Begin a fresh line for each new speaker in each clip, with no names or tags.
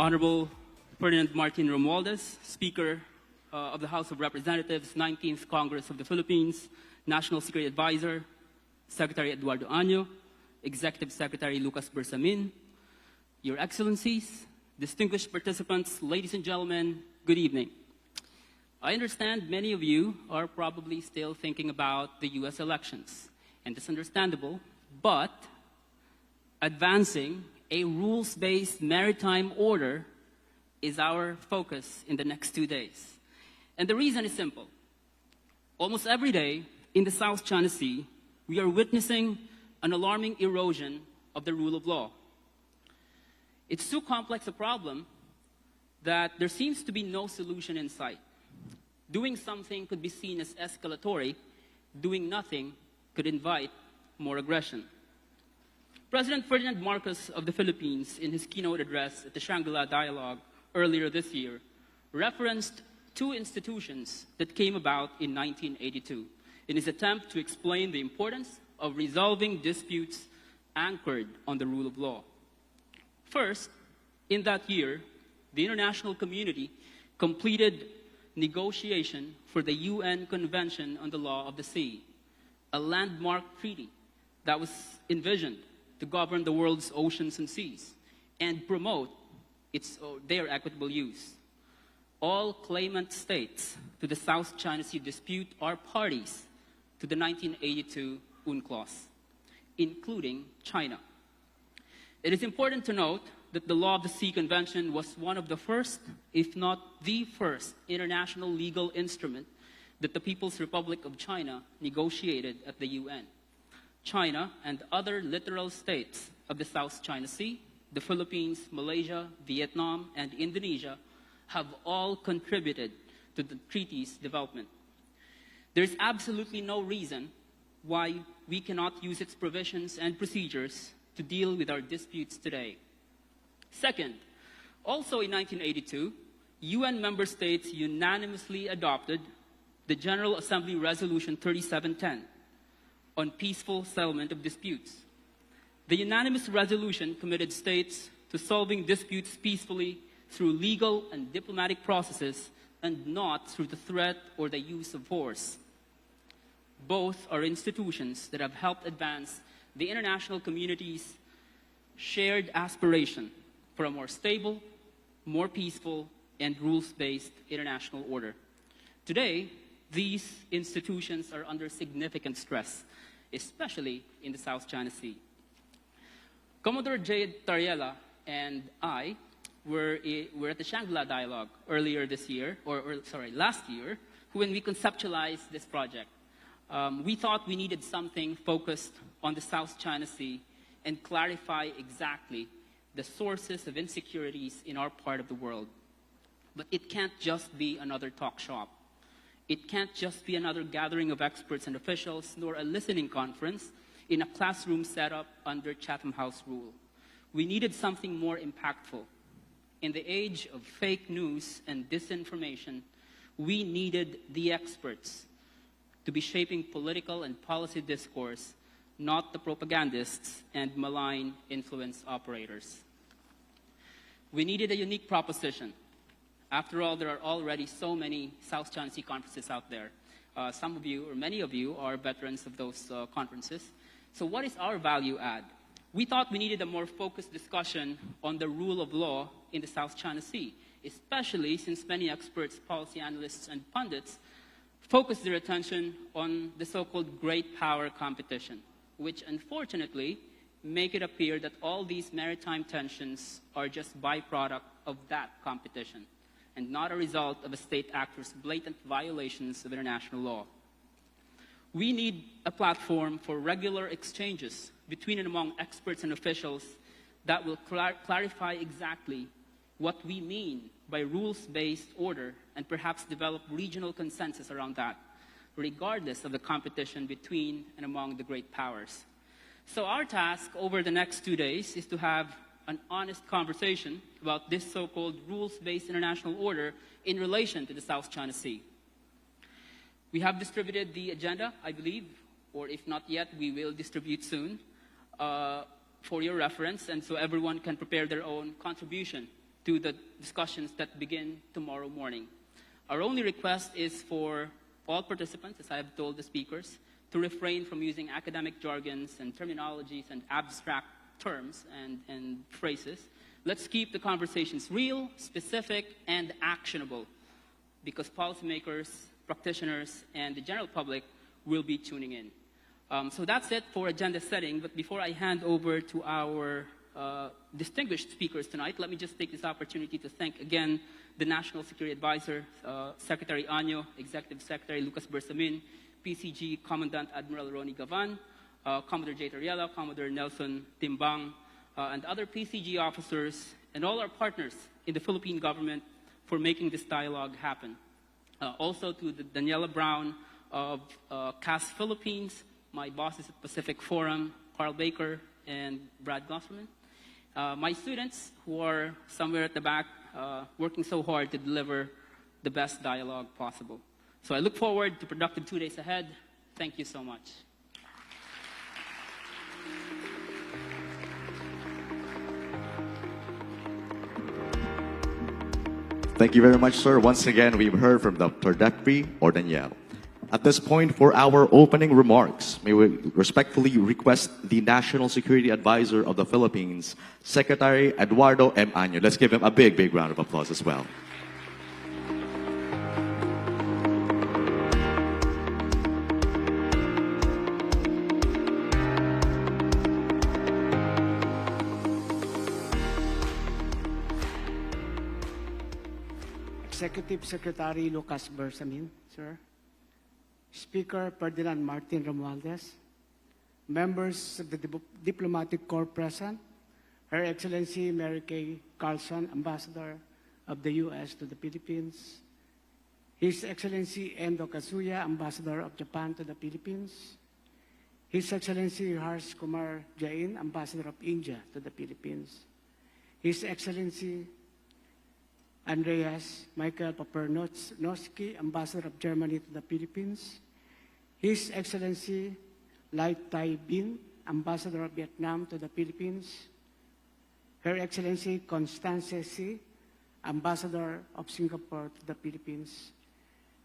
Honorable Ferdinand Martin Romualdez, Speaker of the House of Representatives, 19th Congress of the Philippines, National Security Advisor, Secretary Eduardo Año, Executive Secretary Lucas Bersamin, Your Excellencies, distinguished participants, ladies and gentlemen, good evening. I understand many of you are probably still thinking about the US elections, and it's understandable, but advancing a rules-based maritime order is our focus in the next 2 days. And the reason is simple. Almost every day in the South China Sea, we are witnessing an alarming erosion of the rule of law. It's too complex a problem that there seems to be no solution in sight. Doing something could be seen as escalatory. Doing nothing could invite more aggression. President Ferdinand Marcos of the Philippines, in his keynote address at the Shangri-La Dialogue earlier this year, referenced two institutions that came about in 1982 in his attempt to explain the importance of resolving disputes anchored on the rule of law. First, in that year, the international community completed negotiation for the UN Convention on the Law of the Sea, a landmark treaty that was envisioned to govern the world's oceans and seas and promote their equitable use. All claimant states to the South China Sea dispute are parties to the 1982 UNCLOS, including China. It is important to note that the Law of the Sea Convention was one of the first, if not the first, international legal instrument that the People's Republic of China negotiated at the UN. China and other littoral states of the South China Sea, the Philippines, Malaysia, Vietnam, and Indonesia have all contributed to the treaty's development. There is absolutely no reason why we cannot use its provisions and procedures to deal with our disputes today. Second, also in 1982, UN member states unanimously adopted the General Assembly Resolution 3710 on peaceful settlement of disputes. The unanimous resolution committed states to solving disputes peacefully through legal and diplomatic processes and not through the threat or the use of force. Both are institutions that have helped advance the international community's shared aspiration for a more stable, more peaceful, and rules-based international order. Today, these institutions are under significant stress, especially in the South China Sea. Commodore J. Tariela and I were at the Shangri-La Dialogue earlier this year, last year, when we conceptualized this project. We thought we needed something focused on the South China Sea and clarify exactly the sources of insecurities in our part of the world. But it can't just be another talk shop. It can't just be another gathering of experts and officials, nor a listening conference in a classroom setup under Chatham House rule. We needed something more impactful. In the age of fake news and disinformation, we needed the experts to be shaping political and policy discourse, not the propagandists and malign influence operators. We needed a unique proposition. After all, there are already so many South China Sea conferences out there. Some of you, or many of you, are veterans of those conferences. So what is our value add? We thought we needed a more focused discussion on the rule of law in the South China Sea, especially since many experts, policy analysts, and pundits focus their attention on the so-called great power competition, which unfortunately make it appear that all these maritime tensions are just byproduct of that competition and not a result of a state actor's blatant violations of international law. We need a platform for regular exchanges between and among experts and officials that will clarify exactly what we mean by rules-based order and perhaps develop regional consensus around that, regardless of the competition between and among the great powers. So our task over the next 2 days is to have an honest conversation about this so-called rules-based international order in relation to the South China Sea. We have distributed the agenda, I believe, or if not yet, we will distribute soon for your reference, and so everyone can prepare their own contribution to the discussions that begin tomorrow morning. Our only request is for all participants, as I have told the speakers, to refrain from using academic jargons and terminologies and abstract terms and phrases. Let's keep the conversations real, specific, and actionable, because policymakers, practitioners, and the general public will be tuning in. So that's it for agenda setting, but before I hand over to our distinguished speakers tonight, let me just take this opportunity to thank again the National Security Advisor, Secretary Anyo, Executive Secretary Lucas Bersamin, PCG Commandant Admiral Ronnie Gavan, Commodore J. Tariela, Commodore Nelson Timbang, and other PCG officers, and all our partners in the Philippine government for making this dialogue happen. Also to the Daniela Brown of CAS Philippines, my bosses at Pacific Forum, Carl Baker and Brad Gosselman. My students who are somewhere at the back working so hard to deliver the best dialogue possible. So I look forward to productive 2 days ahead. Thank you so much.
Thank you very much, sir. Once again, we've heard from Dr. Depri or Danielle. At this point, for our opening remarks, may we respectfully request the National Security Advisor of the Philippines, Secretary Eduardo M. Anyo. Let's give him a big, big round of applause as well.
Executive Secretary Lucas Bersamin, sir. Speaker Ferdinand Martin Romualdez, members of the Diplomatic Corps present, Her Excellency Mary Kay Carlson, Ambassador of the U.S. to the Philippines, His Excellency Endo Kazuya, Ambassador of Japan to the Philippines, His Excellency Harsh Kumar Jain, Ambassador of India to the Philippines, His Excellency Andreas Michael Papernoski, Ambassador of Germany to the Philippines, His Excellency Lai Tai Bin, Ambassador of Vietnam to the Philippines, Her Excellency Constance Si, Ambassador of Singapore to the Philippines,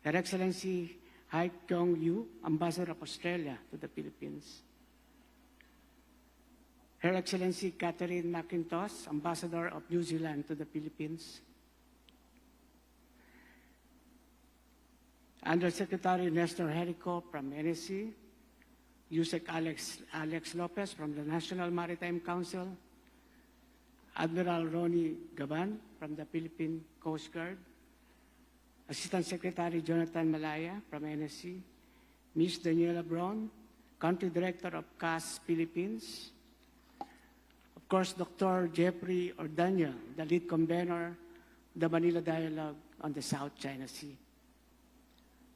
Her Excellency Hai Kyong Yu, Ambassador of Australia to the Philippines, Her Excellency Catherine McIntosh, Ambassador of New Zealand to the Philippines, Undersecretary Nestor Jericho from NSC, USEC Alex Lopez from the National Maritime Council, Admiral Ronnie Gavan from the Philippine Coast Guard, Assistant Secretary Jonathan Malaya from NSC, Ms. Daniela Brown, Country Director of CAS Philippines, of course, Dr. Jeffrey Ordanya, the lead convener, the Manila Dialogue on the South China Sea.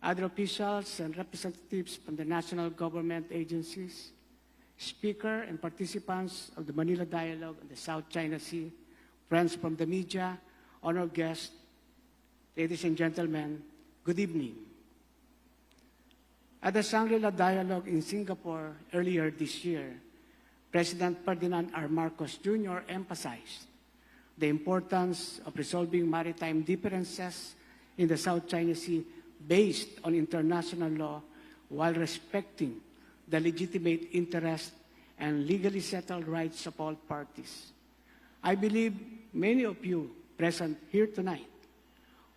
Other officials and representatives from the national government agencies, speaker and participants of the Manila Dialogue on the South China Sea, friends from the media, honored guests, ladies and gentlemen, good evening. At the Shangri-La Dialogue in Singapore earlier this year, President Ferdinand R. Marcos Jr. emphasized the importance of resolving maritime differences in the South China Sea based on international law while respecting the legitimate interests and legally settled rights of all parties. I believe many of you present here tonight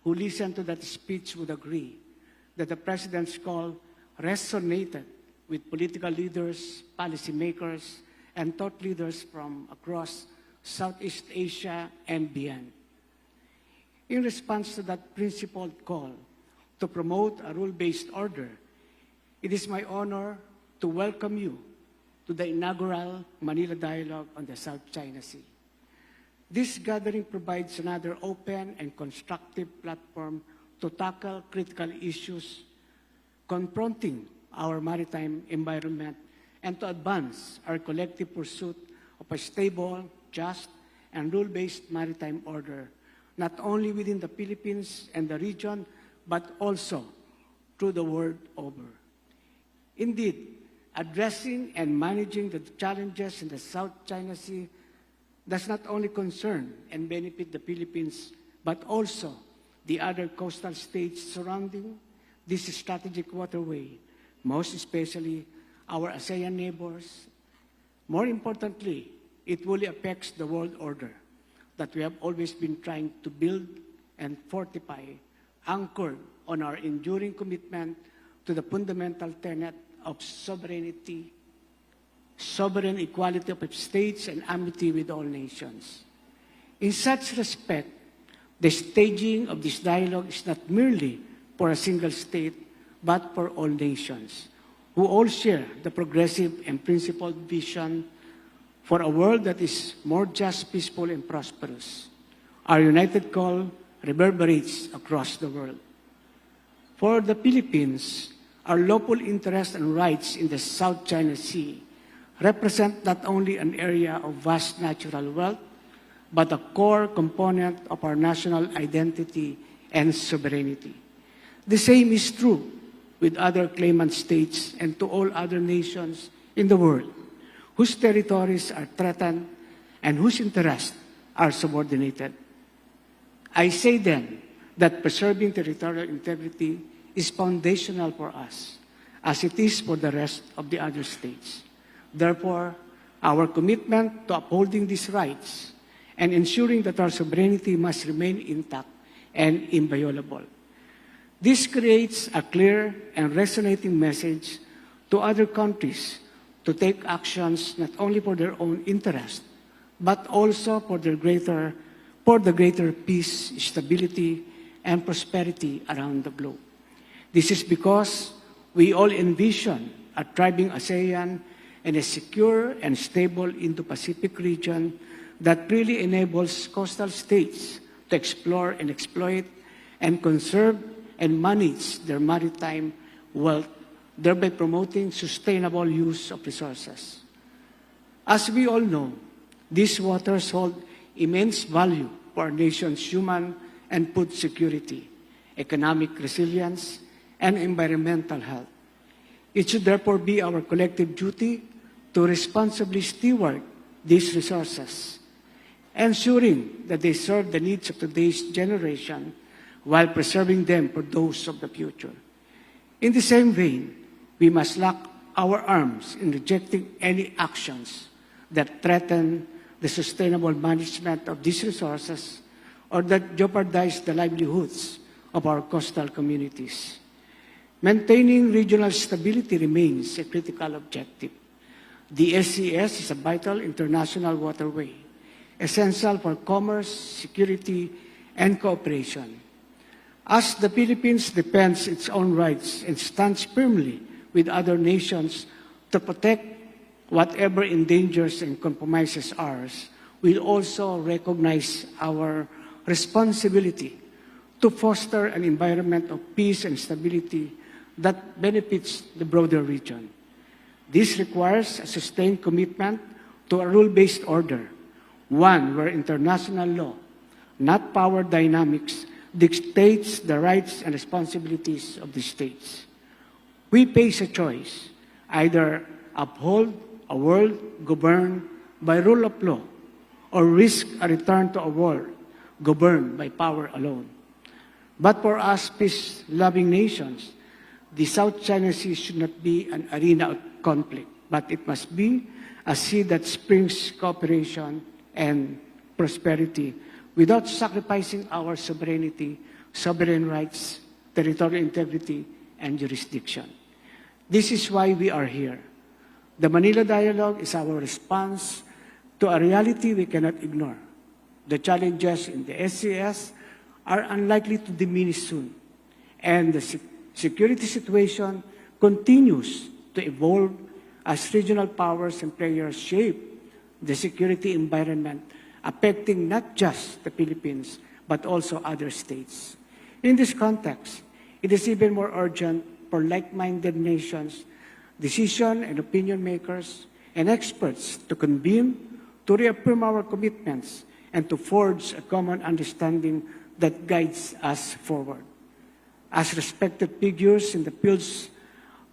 who listened to that speech would agree that the President's call resonated with political leaders, policymakers, and thought leaders from across Southeast Asia and beyond. In response to that principled call to promote a rule-based order, it is my honor to welcome you to the inaugural Manila Dialogue on the South China Sea. This gathering provides another open and constructive platform to tackle critical issues confronting our maritime environment and to advance our collective pursuit of a stable, just, and rule-based maritime order, not only within the Philippines and the region, but also through the world over. Indeed, addressing and managing the challenges in the South China Sea does not only concern and benefit the Philippines, but also the other coastal states surrounding this strategic waterway, most especially our ASEAN neighbors. More importantly, it fully affects the world order that we have always been trying to build and fortify, anchored on our enduring commitment to the fundamental tenet of sovereignty, sovereign equality of states, and amity with all nations. In such respect, the staging of this dialogue is not merely for a single state, but for all nations, who all share the progressive and principled vision for a world that is more just, peaceful, and prosperous. Our united call reverberates across the world. For the Philippines, our lawful interests and rights in the South China Sea represent not only an area of vast natural wealth, but a core component of our national identity and sovereignty. The same is true with other claimant states and to all other nations in the world whose territories are threatened and whose interests are subordinated. I say then that preserving territorial integrity is foundational for us, as it is for the rest of the other states. Therefore, our commitment to upholding these rights and ensuring that our sovereignty must remain intact and inviolable. This creates a clear and resonating message to other countries to take actions not only for their own interest, but also for the greater peace, stability, and prosperity around the globe. This is because we all envision a thriving ASEAN and a secure and stable Indo-Pacific region that really enables coastal states to explore and exploit and conserve and manage their maritime wealth, thereby promoting sustainable use of resources. As we all know, these waters hold immense value for our nation's human and food security, economic resilience, and environmental health. It should therefore be our collective duty to responsibly steward these resources, ensuring that they serve the needs of today's generation while preserving them for those of the future. In the same vein, we must lock our arms in rejecting any actions that threaten the sustainable management of these resources or that jeopardize the livelihoods of our coastal communities. Maintaining regional stability remains a critical objective. The SCS is a vital international waterway, essential for commerce, security, and cooperation. As the Philippines defends its own rights and stands firmly with other nations to protect whatever endangers and compromises ours, we also recognize our responsibility to foster an environment of peace and stability that benefits the broader region. This requires a sustained commitment to a rule-based order, one where international law, not power dynamics, dictates the rights and responsibilities of the states. We face a choice: either uphold a world governed by rule of law or risk a return to a world governed by power alone. But for us peace-loving nations, the South China Sea should not be an arena of conflict, but it must be a sea that springs cooperation and prosperity without sacrificing our sovereignty, sovereign rights, territorial integrity, and jurisdiction. This is why we are here. The Manila Dialogue is our response to a reality we cannot ignore. The challenges in the SCS are unlikely to diminish soon, and the security situation continues to evolve as regional powers and players shape the security environment, affecting not just the Philippines, but also other states. In this context, it is even more urgent for like-minded nations, decision and opinion makers, and experts to convene to reaffirm our commitments and to forge a common understanding that guides us forward. As respected figures in the fields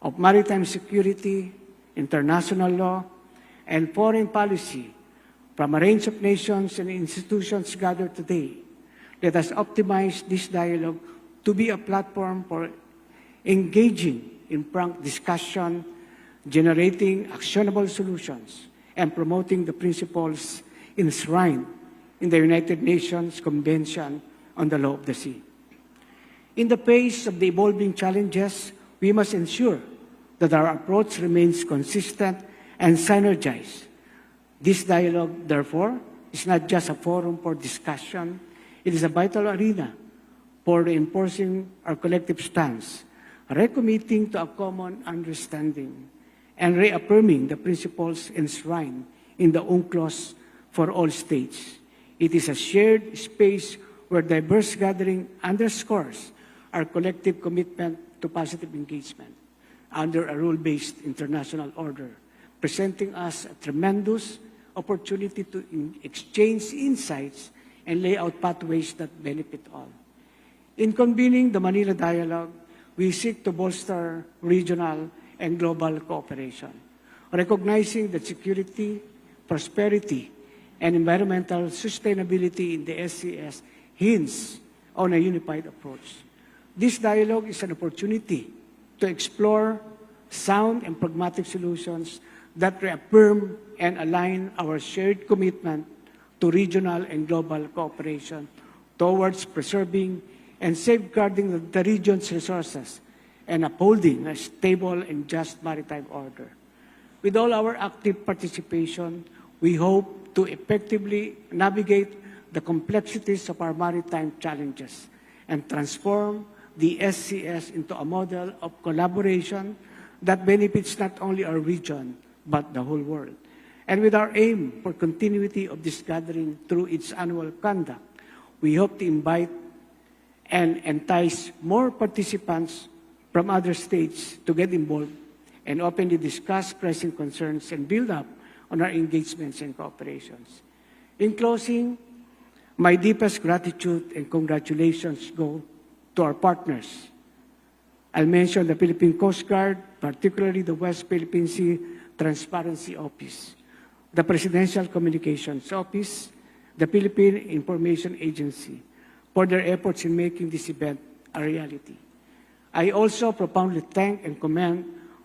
of maritime security, international law, and foreign policy, From a range of nations and institutions gathered today, let us optimize this dialogue to be a platform for engaging in frank discussion, generating actionable solutions, and promoting the principles enshrined in the United Nations Convention on the Law of the Sea. In the face of the evolving challenges, we must ensure that our approach remains consistent and synergized. This dialogue, therefore, is not just a forum for discussion, it is a vital arena for reinforcing our collective stance, recommitting to a common understanding, and reaffirming the principles enshrined in the UNCLOS for all states. It is a shared space where diverse gathering underscores our collective commitment to positive engagement under a rule-based international order, presenting us a tremendous opportunity to exchange insights and lay out pathways that benefit all. In convening the Manila Dialogue, we seek to bolster regional and global cooperation, recognizing that security, prosperity, and environmental sustainability in the SCS hinge on a unified approach. This dialogue is an opportunity to explore sound and pragmatic solutions that reaffirm and align our shared commitment to regional and global cooperation towards preserving and safeguarding the region's resources and upholding a stable and just maritime order. With all our active participation, we hope to effectively navigate the complexities of our maritime challenges and transform the SCS into a model of collaboration that benefits not only our region, but the whole world. And with our aim for continuity of this gathering through its annual conduct, we hope to invite and entice more participants from other states to get involved and openly discuss pressing concerns and build up on our engagements and cooperations. In closing, my deepest gratitude and congratulations go to our partners. I'll mention the Philippine Coast Guard, particularly the West Philippine Sea Transparency Office, the Presidential Communications Office, the Philippine Information Agency, for their efforts in making this event a reality. I also profoundly thank and commend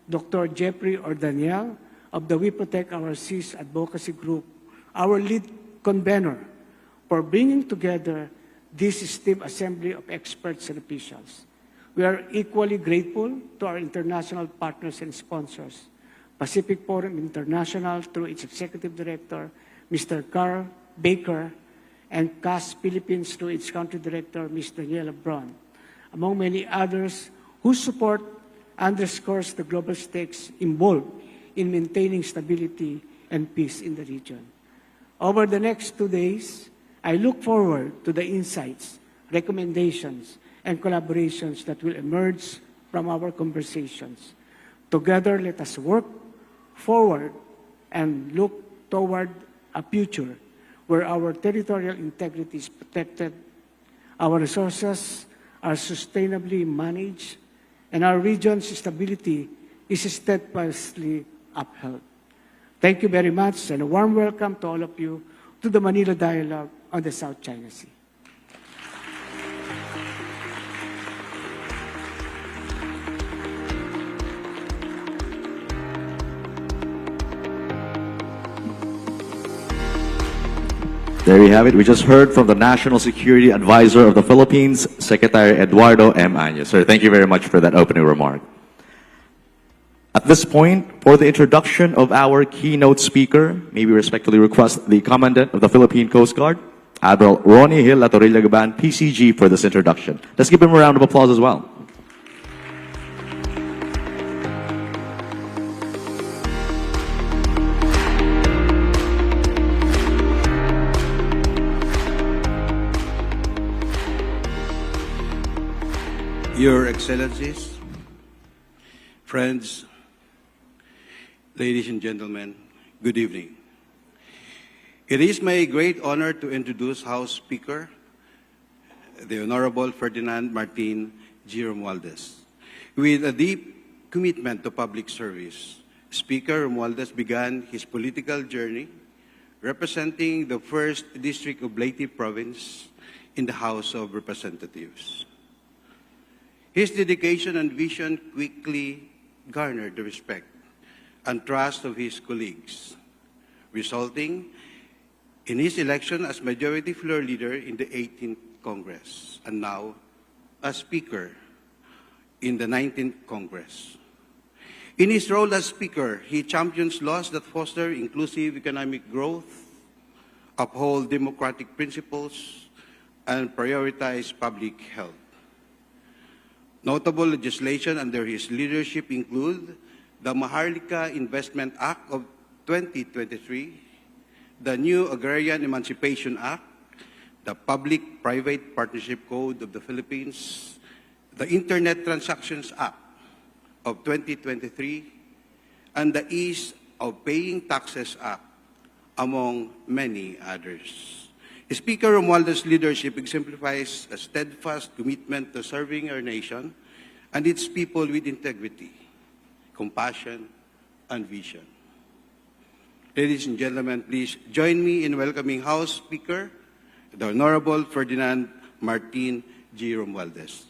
Dr. Jeffrey Ordaniel of the We Protect Our Seas Advocacy Group, our lead convener, for bringing together this esteemed assembly of experts and officials. We are equally grateful to our international partners and sponsors, Pacific Forum International through its Executive Director, Mr. Carl Baker, and CAS Philippines through its Country Director, Ms. Daniela Braun, among many others whose support underscores the global stakes involved in maintaining stability and peace in the region. Over the next 2 days, I look forward to the insights, recommendations, and collaborations that will emerge from our conversations. Together, let us work forward and look toward a future where our territorial integrity is protected, our resources are sustainably managed, and our region's stability is steadfastly upheld. Thank you very much, and a warm welcome to all of you to the Manila Dialogue on the South China Sea.
There you have it. We just heard from the National Security Advisor of the Philippines, Secretary Eduardo M. Añez. Sir, thank you very much for that opening remark. At this point, for the introduction of our keynote speaker, may we respectfully request the Commandant of the Philippine Coast Guard, Admiral Ronnie Hill Latorilla-Gaban, PCG, for this introduction. Let's give him a round of applause as well.
Your Excellencies, friends, ladies and gentlemen, good evening. It is my great honor to introduce House Speaker, the Honorable Ferdinand Martin G. Romualdez. With a deep commitment to public service, Speaker Romualdez began his political journey representing the 1st District of Leyte Province in the House of Representatives. His dedication and vision quickly garnered the respect and trust of his colleagues, resulting in his election as Majority Floor Leader in the 18th Congress, and now as Speaker in the 19th Congress. In his role as Speaker, he champions laws that foster inclusive economic growth, uphold democratic principles, and prioritize public health. Notable legislation under his leadership include the Maharlika Investment Act of 2023, the new Agrarian Emancipation Act, the Public-Private Partnership Code of the Philippines, the Internet Transactions Act of 2023, and the Ease of Paying Taxes Act, among many others. Speaker Romualdez's leadership exemplifies a steadfast commitment to serving our nation and its people with integrity, compassion, and vision. Ladies and gentlemen, please join me in welcoming House Speaker, the Honorable Ferdinand Martin G. Romualdez.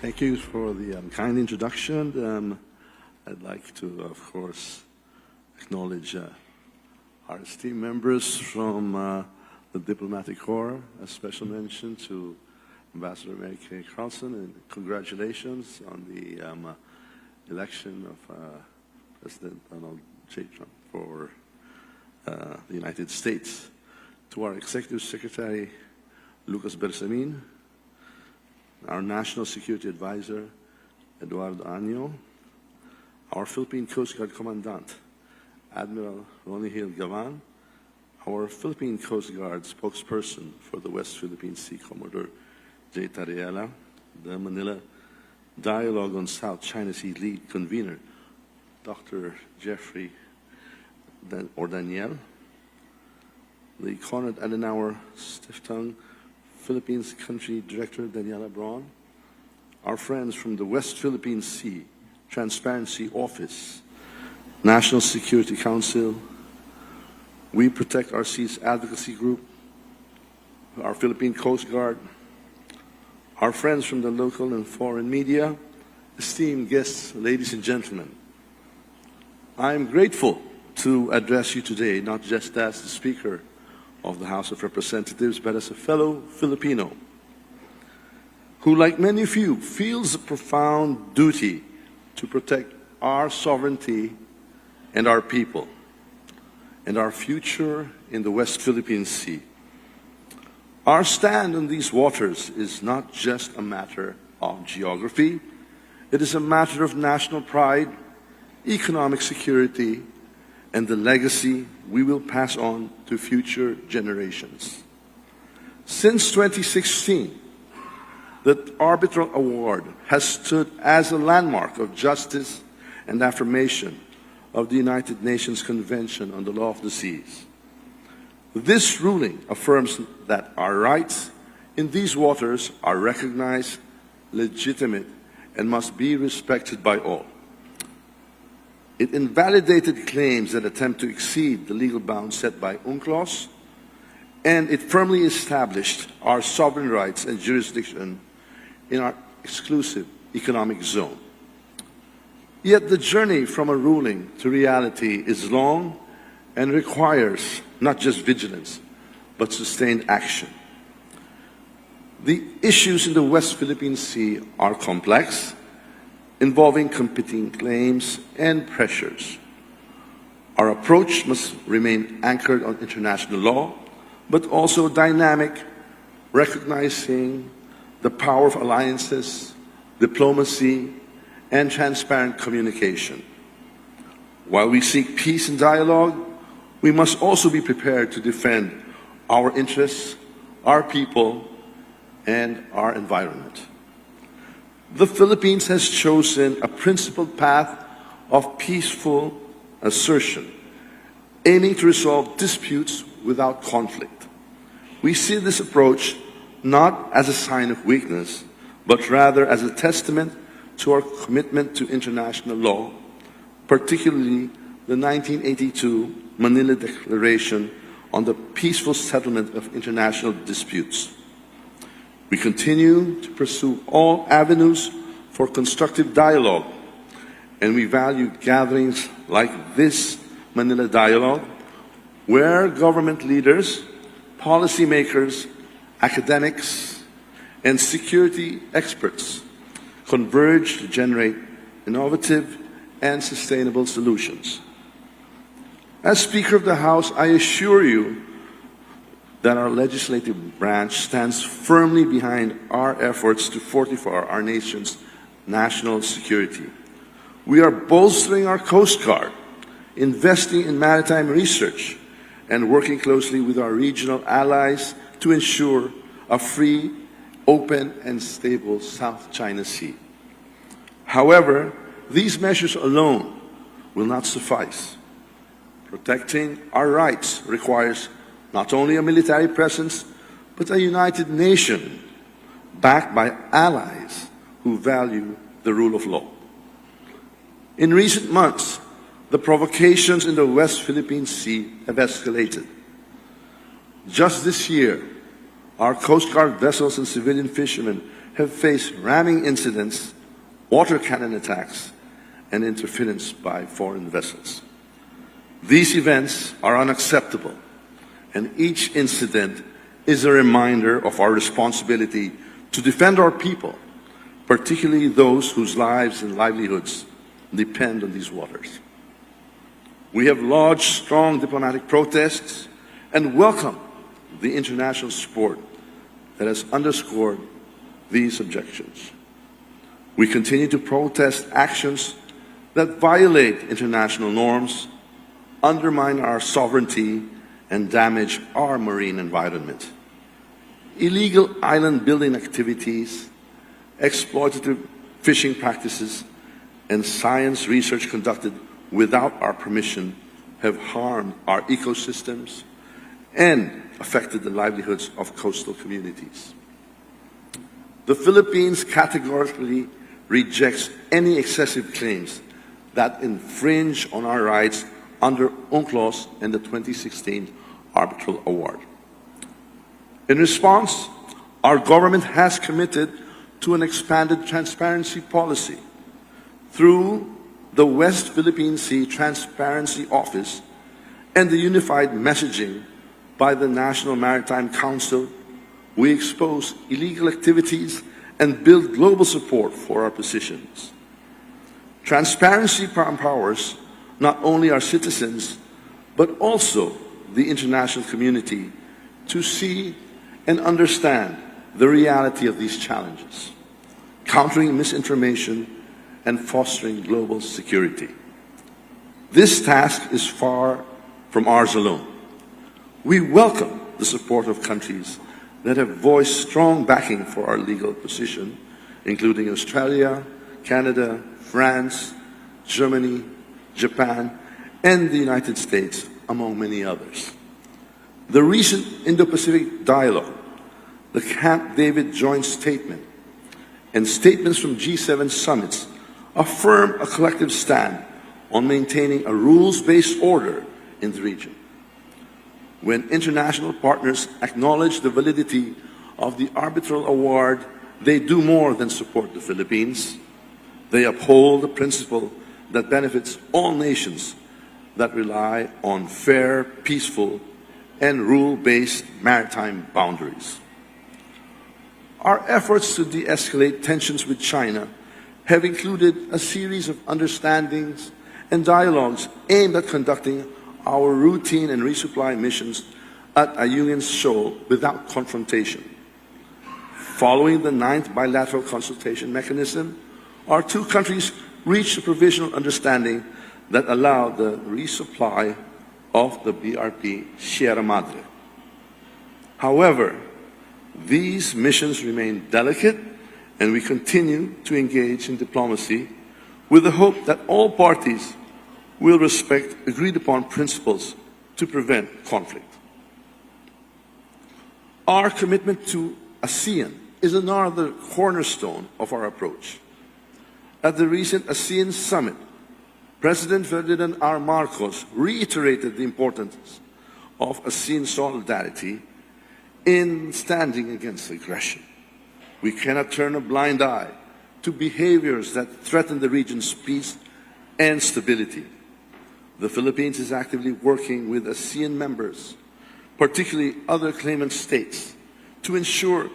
Thank you for the kind introduction. I'd like to, of course, acknowledge our esteemed members from the Diplomatic Corps. A special mention to Ambassador Mary Kay Carlson, and congratulations on the election of President Donald J. Trump for the United States. To our Executive Secretary, Lucas Bersamin, our National Security Advisor, Eduardo Año, our Philippine Coast Guard Commandant, Admiral Ronnie Hill Gavan, our Philippine Coast Guard spokesperson for the West Philippine Sea, Commodore J. Tariela, the Manila Dialogue on South China Sea lead convener, Dr. Jeffrey Daniel, the Konrad Adenauer Stiftung Philippines Country Director, Daniela Braun, our friends from the West Philippine Sea Transparency Office, National Security Council, We Protect Our Seas Advocacy Group, our Philippine Coast Guard, our friends from the local and foreign media, esteemed guests, ladies and gentlemen. I am grateful to address you today, not just as the Speaker of the House of Representatives, but as a fellow Filipino who, like many of you, feels a profound duty to protect our sovereignty and our people and our future in the West Philippine Sea. Our stand on these waters is not just a matter of geography, it is a matter of national pride, economic security, and the legacy we will pass on to future generations. Since 2016, the Arbitral Award has stood as a landmark of justice and affirmation of the United Nations Convention on the Law of the Seas. This ruling affirms that our rights in these waters are recognized, legitimate, and must be respected by all. It invalidated claims that attempt to exceed the legal bounds set by UNCLOS, and it firmly established our sovereign rights and jurisdiction in our exclusive economic zone. Yet the journey from a ruling to reality is long and requires not just vigilance, but sustained action. The issues in the West Philippine Sea are complex, involving competing claims and pressures. Our approach must remain anchored on international law, but also dynamic, recognizing the power of alliances, diplomacy, and transparent communication. While we seek peace and dialogue, we must also be prepared to defend our interests, our people, and our environment. The Philippines has chosen a principled path of peaceful assertion, aiming to resolve disputes without conflict. We see this approach not as a sign of weakness, but rather as a testament to our commitment to international law, particularly the 1982 Manila Declaration on the peaceful settlement of international disputes. We continue to pursue all avenues for constructive dialogue, and we value gatherings like this Manila Dialogue, where government leaders, policymakers, academics, and security experts converge to generate innovative and sustainable solutions. As Speaker of the House, I assure you that our legislative branch stands firmly behind our efforts to fortify our nation's national security. We are bolstering our Coast Guard, investing in maritime research, and working closely with our regional allies to ensure a free, open, and stable South China Sea. However, these measures alone will not suffice. Protecting our rights requires not only a military presence, but a united nation backed by allies who value the rule of law. In recent months, the provocations in the West Philippine Sea have escalated. Just this year, our Coast Guard vessels and civilian fishermen have faced ramming incidents, water cannon attacks, and interference by foreign vessels. These events are unacceptable, and each incident is a reminder of our responsibility to defend our people, particularly those whose lives and livelihoods depend on these waters. We have lodged strong diplomatic protests and welcome the international support that has underscored these objections. We continue to protest actions that violate international norms, undermine our sovereignty, and damage our marine environment. Illegal island building activities, exploitative fishing practices, and science research conducted without our permission have harmed our ecosystems and affected the livelihoods of coastal communities. The Philippines categorically rejects any excessive claims that infringe on our rights under UNCLOS and the 2016 Arbitral Award. In response, our government has committed to an expanded transparency policy through the West Philippine Sea Transparency Office and the unified messaging by the National Maritime Council. We expose illegal activities and build global support for our positions. Transparency empowers not only our citizens, but also the international community to see and understand the reality of these challenges, countering misinformation and fostering global security. This task is far from ours alone. We welcome the support of countries that have voiced strong backing for our legal position, including Australia, Canada, France, Germany, Japan, and the United States, among many others. The recent Indo-Pacific dialogue, the Camp David joint statement, and statements from G7 summits affirm a collective stand on maintaining a rules-based order in the region. When international partners acknowledge the validity of the arbitral award, they do more than support the Philippines. They uphold the principle that benefits all nations that rely on fair, peaceful, and rule-based maritime boundaries. Our efforts to de-escalate tensions with China have included a series of understandings and dialogues aimed at conducting our routine and resupply missions at Ayungin Shoal without confrontation. Following the 9th bilateral consultation mechanism, our two countries reached a provisional understanding that allowed the resupply of the BRP Sierra Madre. However, these missions remain delicate and we continue to engage in diplomacy with the hope that all parties will respect agreed-upon principles to prevent conflict. Our commitment to ASEAN is another cornerstone of our approach. At the recent ASEAN summit, President Ferdinand R. Marcos reiterated the importance of ASEAN solidarity in standing against aggression. We cannot turn a blind eye to behaviors that threaten the region's peace and stability. The Philippines is actively working with ASEAN members, particularly other claimant states, to ensure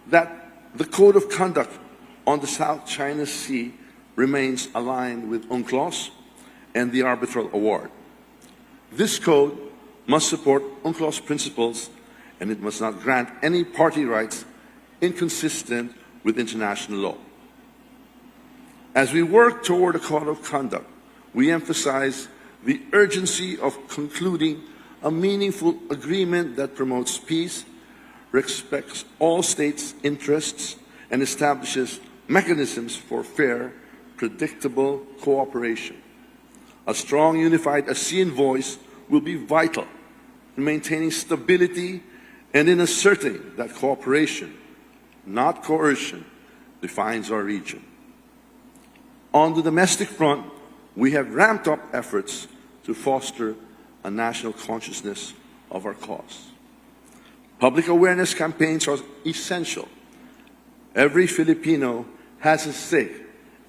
that the Code of Conduct on the South China Sea remains aligned with UNCLOS and the Arbitral Award. This code must support UNCLOS principles, and it must not grant any party rights inconsistent with international law. As we work toward a code of conduct, we emphasize the urgency of concluding a meaningful agreement that promotes peace, respects all states' interests, and establishes mechanisms for fair, predictable cooperation. A strong, unified ASEAN voice will be vital in maintaining stability and in asserting that cooperation, not coercion, defines our region. On the domestic front, we have ramped up efforts to foster a national consciousness of our cause. Public awareness campaigns are essential. Every Filipino has a stake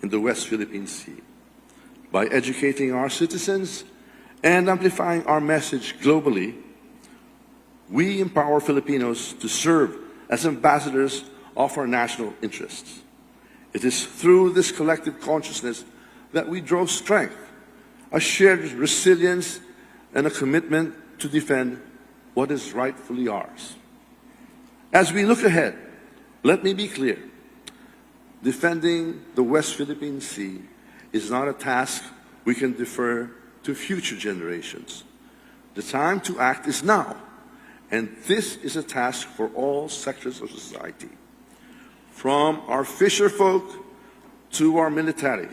in the West Philippine Sea. By educating our citizens and amplifying our message globally, we empower Filipinos to serve as ambassadors of our national interests. It is through this collective consciousness that we draw strength, a shared resilience, and a commitment to defend what is rightfully ours. As we look ahead, let me be clear. Defending the West Philippine Sea is not a task we can defer to future generations. The time to act is now, and this is a task for all sectors of society, from our fisher folk to our military,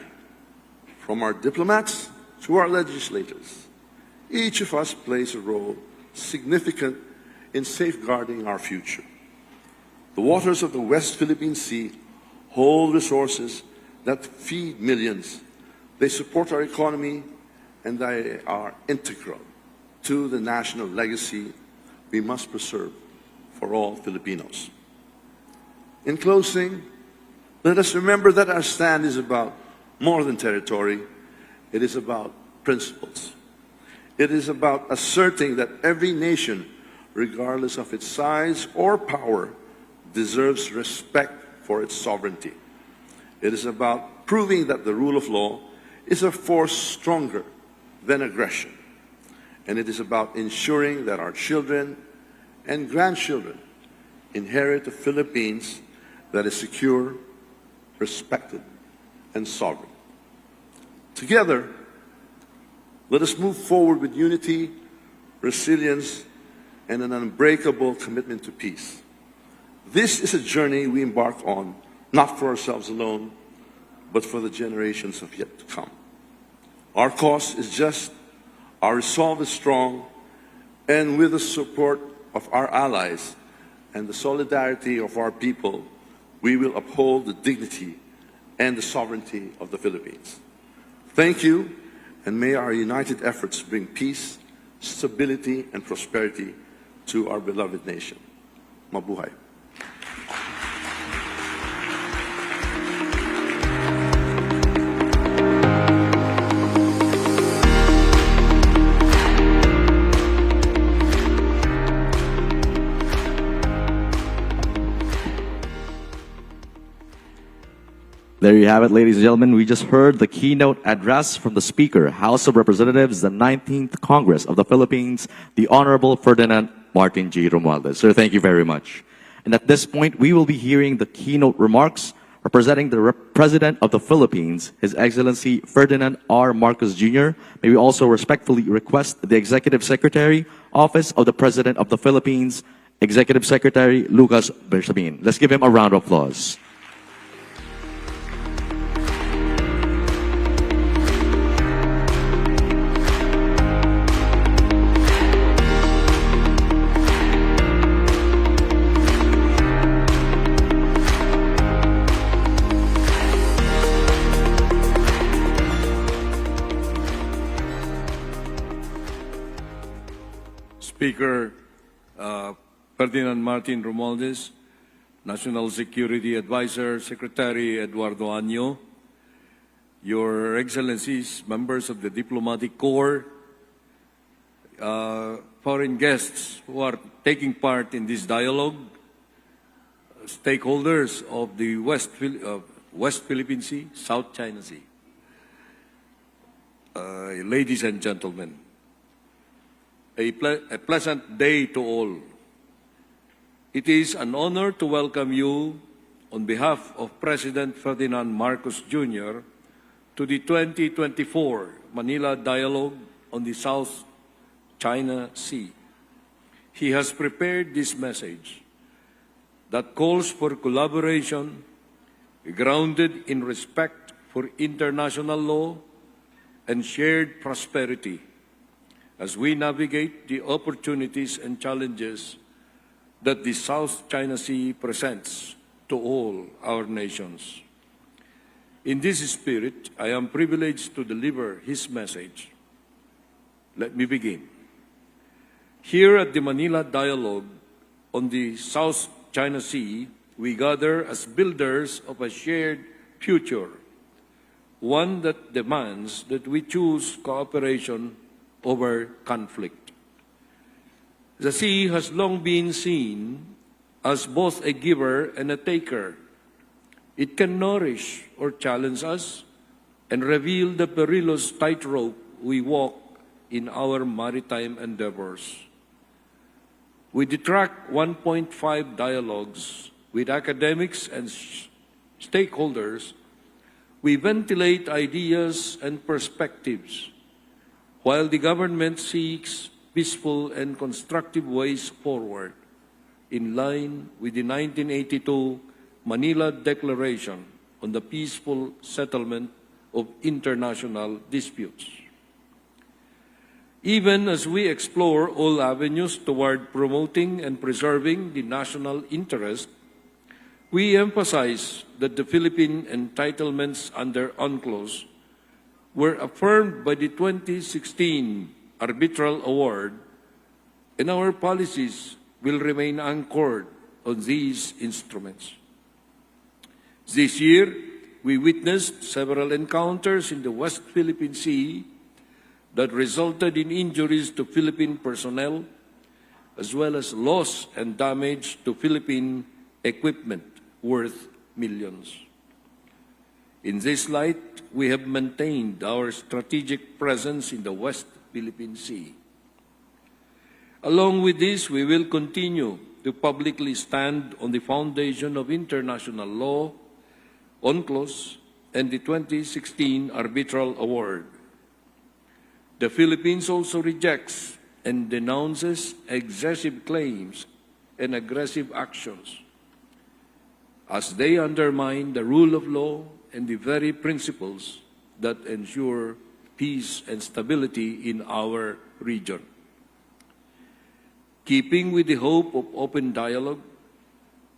from our diplomats to our legislators. Each of us plays a role significant in safeguarding our future. The waters of the West Philippine Sea hold resources that feed millions. They support our economy, and they are integral to the national legacy we must preserve for all Filipinos. In closing, let us remember that our stand is about more than territory. It is about principles. It is about asserting that every nation, regardless of its size or power, deserves respect for its sovereignty. It is about proving that the rule of law is a force stronger than aggression. And it is about ensuring that our children and grandchildren inherit a Philippines that is secure, respected, and sovereign. Together, let us move forward with unity, resilience, and an unbreakable commitment to peace. This is a journey we embark on, not for ourselves alone, but for the generations of yet to come. Our cause is just, our resolve is strong, and with the support of our allies and the solidarity of our people, we will uphold the dignity and the sovereignty of the Philippines. Thank you, and may our united efforts bring peace, stability, and prosperity to our beloved nation. Mabuhay.
There you have it, ladies and gentlemen. We just heard the keynote address from the Speaker, House of Representatives, the 19th Congress of the Philippines, the Honorable Ferdinand Martin G. Romualdez. Sir, thank you very much. And at this point, we will be hearing the keynote remarks representing the President of the Philippines, His Excellency Ferdinand R. Marcos Jr. May we also respectfully request the Executive Secretary, Office of the President of the Philippines, Executive Secretary Lucas Bersamin. Let's give him a round of applause.
Speaker Ferdinand Martin Romualdez, National Security Advisor, Secretary Eduardo Año, Your Excellencies, members of the Diplomatic Corps, foreign guests who are taking part in this dialogue, stakeholders of the West Philippine Sea, South China Sea. Ladies and gentlemen, a pleasant day to all. It is an honor to welcome you on behalf of President Ferdinand Marcos Jr. to the 2024 Manila Dialogue on the South China Sea. He has prepared this message that calls for collaboration grounded in respect for international law and shared prosperity as we navigate the opportunities and challenges that the South China Sea presents to all our nations. In this spirit, I am privileged to deliver his message. Let me begin. Here at the Manila Dialogue on the South China Sea, we gather as builders of a shared future, one that demands that we choose cooperation over conflict. The sea has long been seen as both a giver and a taker. It can nourish or challenge us and reveal the perilous tightrope we walk in our maritime endeavors. With the Track 1.5 dialogues with academics and stakeholders, we ventilate ideas and perspectives while the government seeks peaceful and constructive ways forward in line with the 1982 Manila Declaration on the Peaceful Settlement of International Disputes. Even as we explore all avenues toward promoting and preserving the national interest, we emphasize that the Philippine entitlements under UNCLOS were affirmed by the 2016 Arbitral Award, and our policies will remain anchored on these instruments. This year, we witnessed several encounters in the West Philippine Sea that resulted in injuries to Philippine personnel, as well as loss and damage to Philippine equipment worth millions. In this light, we have maintained our strategic presence in the West Philippine Sea. Along with this, we will continue to publicly stand on the foundation of international law, UNCLOS, and the 2016 Arbitral Award. The Philippines also rejects and denounces excessive claims and aggressive actions as they undermine the rule of law and the very principles that ensure peace and stability in our region. Keeping with the hope of open dialogue,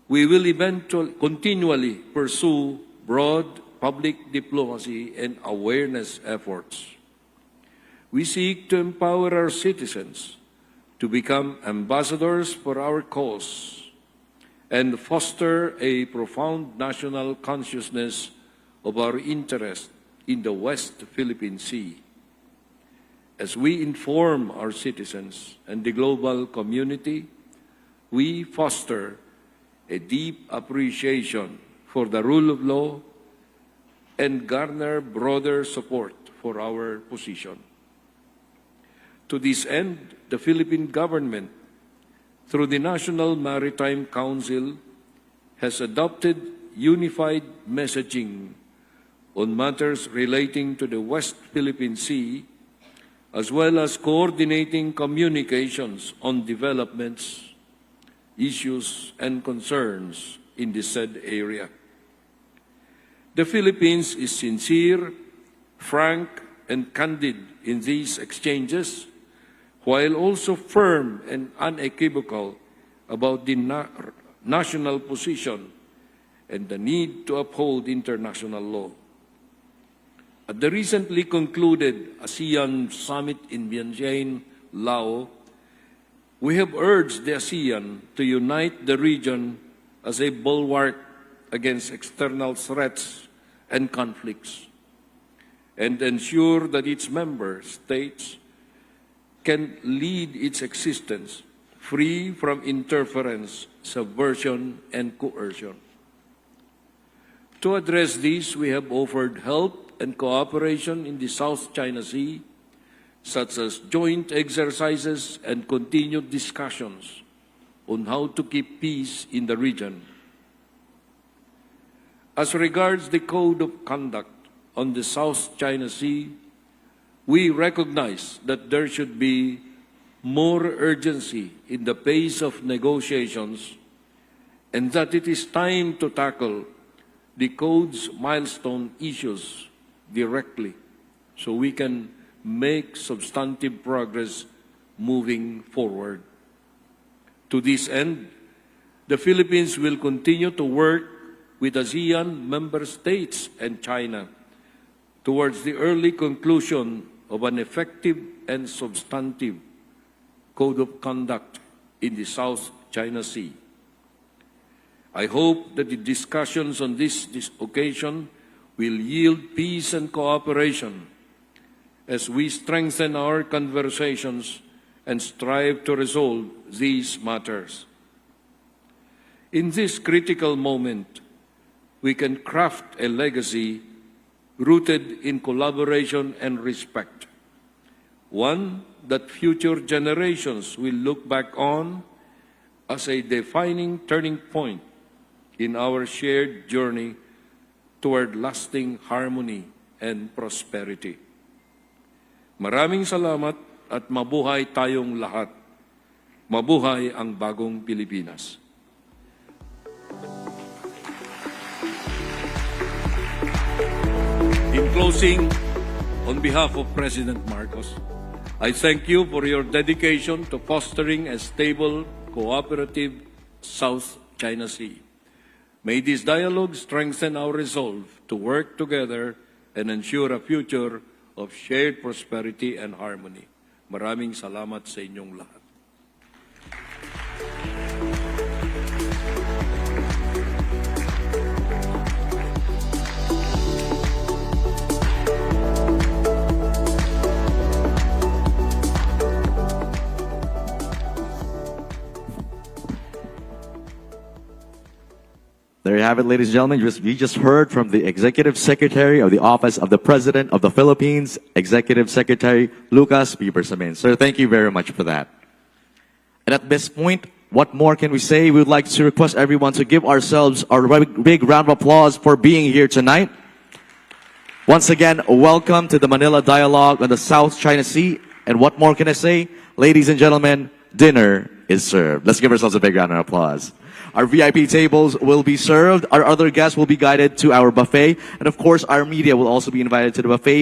we will continually pursue broad public diplomacy and awareness efforts. We seek to empower our citizens to become ambassadors for our cause and foster a profound national consciousness of our interest in the West Philippine Sea. As we inform our citizens and the global community, we foster a deep appreciation for the rule of law and garner broader support for our position. To this end, the Philippine government, through the National Maritime Council, has adopted unified messaging on matters relating to the West Philippine Sea, as well as coordinating communications on developments, issues, and concerns in the said area. The Philippines is sincere, frank, and candid in these exchanges, while also firm and unequivocal about the national position and the need to uphold international law. At the recently concluded ASEAN Summit in Vientiane, Laos, We have urged the ASEAN to unite the region as a bulwark against external threats and conflicts, and ensure that its member states can lead its existence free from interference, subversion, and coercion. To address this, we have offered help and cooperation in the South China Sea, such as joint exercises and continued discussions on how to keep peace in the region. As regards the Code of Conduct on the South China Sea, we recognize that there should be more urgency in the pace of negotiations and that it is time to tackle the Code's milestone issues directly so we can make substantive progress moving forward. To this end, the Philippines will continue to work with ASEAN member states and China towards the early conclusion of an effective and substantive Code of Conduct in the South China Sea. I hope that the discussions on this occasion will yield peace and cooperation as we strengthen our conversations and strive to resolve these matters. In this critical moment, we can craft a legacy rooted in collaboration and respect, one that future generations will look back on as a defining turning point in our shared journey toward lasting harmony and prosperity. Maraming salamat at mabuhay tayong lahat. Mabuhay ang bagong Pilipinas. In closing, on behalf of President Marcos, I thank you for your dedication to fostering a stable, cooperative South China Sea. May this dialogue strengthen our resolve to work together and ensure a future of shared prosperity and harmony. Maraming salamat sa inyong lahat.
There you have it, ladies and gentlemen. You just heard from the Executive Secretary of the Office of the President of the Philippines, Executive Secretary Lucas P. Bersamin. Sir, thank you very much for that. And at this point, what more can we say? We would like to request everyone to give ourselves a big round of applause for being here tonight. Once again, welcome to the Manila Dialogue on the South China Sea. And what more can I say? Ladies and gentlemen, dinner is served. Let's give ourselves a big round of applause. Our VIP tables will be served. Our other guests will be guided to our buffet. And of course, our media will also be invited to the buffet.